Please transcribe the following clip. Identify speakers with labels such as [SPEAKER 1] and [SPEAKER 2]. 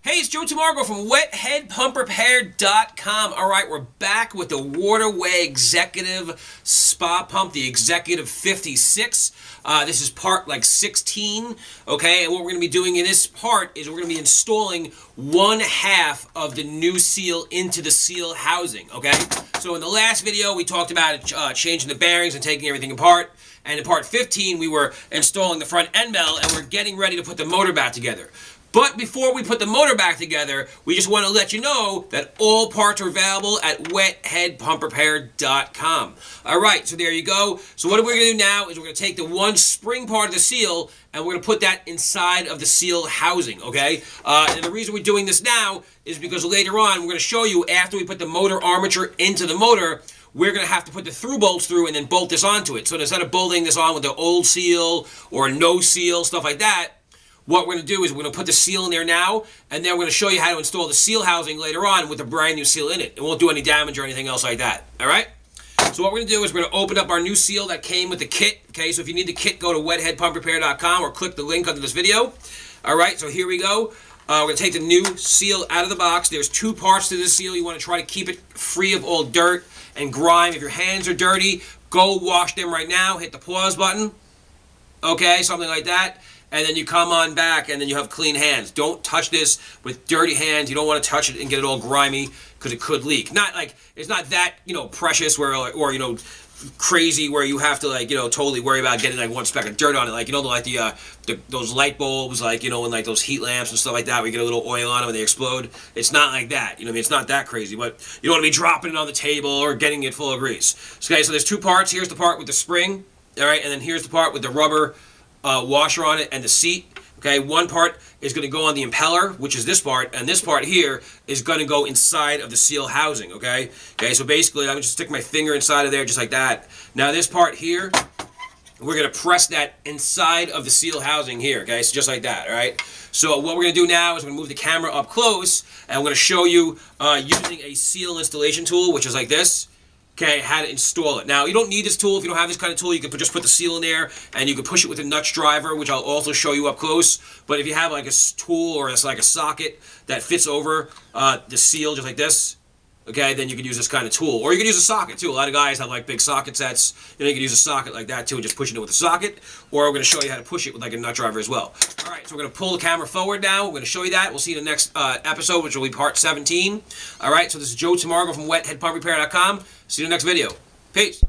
[SPEAKER 1] Hey, it's Joe Tamargo from WetheadPumpRepair.com. All right, we're back with the Waterway Executive Spa Pump, the Executive 56. This is part like 16, okay? And what we're going to be doing in this part is we're going to be installing one half of the new seal into the seal housing, okay? So in the last video, we talked about changing the bearings and taking everything apart. And in part 15, we were installing the front end bell, and we're getting ready to put the motor back together. But before we put the motor back together, we just want to let you know that all parts are available at WetheadPumpRepair.com. All right, so there you go. So what we're going to do now is we're going to take the one spring part of the seal and we're going to put that inside of the seal housing, okay? And the reason we're doing this now is because later on we're going to show you after we put the motor armature into the motor, we're going to have to put the through bolts through and then bolt this onto it. So instead of bolting this on with the old seal or no seal, stuff like that, what we're going to do is we're going to put the seal in there now, and then we're going to show you how to install the seal housing later on with a brand new seal in it. It won't do any damage or anything else like that, all right? So what we're going to do is we're going to open up our new seal that came with the kit, okay? So if you need the kit, go to WetheadPumpRepair.com or click the link under this video. All right, so here we go. We're going to take the new seal out of the box. There's two parts to this seal. You want to try to keep it free of all dirt and grime. If your hands are dirty, go wash them right now. Hit the pause button, okay, something like that. And then you come on back and then you have clean hands. Don't touch this with dirty hands. You don't want to touch it and get it all grimy because it could leak. Not like, it's not that, precious where, or, crazy where you have to totally worry about getting like one speck of dirt on it. Like, those light bulbs, and like those heat lamps and stuff like that where you get a little oil on them and they explode. It's not like that. It's not that crazy, but you don't want to be dropping it on the table or getting it full of grease. Okay, so there's two parts. Here's the part with the spring, all right, and then here's the part with the rubber washer on it and the seat. Okay, one part is going to go on the impeller, which is this part, and this part here is going to go inside of the seal housing. Okay, so basically I'm going to just stick my finger inside of there just like that. Now this part here, we're going to press that inside of the seal housing here. Okay, so just like that. All right, so what we're going to do now is we're going to move the camera up close and I'm going to show you using a seal installation tool, which is like this. Okay, how to install it. Now, you don't need this tool. If you don't have this kind of tool, you can just put the seal in there, and you can push it with a nut driver, which I'll also show you up close. But if you have like a tool or it's like a socket that fits over the seal, just like this, okay, then you can use this kind of tool. Or you can use a socket, too. A lot of guys have like big socket sets. You can use a socket like that, too, and just push it with a socket. Or we're going to show you how to push it with like a nut driver as well. All right, so we're going to pull the camera forward now. We're going to show you that. We'll see you in the next episode, which will be part 17. All right, so this is Joe Tamargo from WetheadPumpRepair.com. See you in the next video. Peace.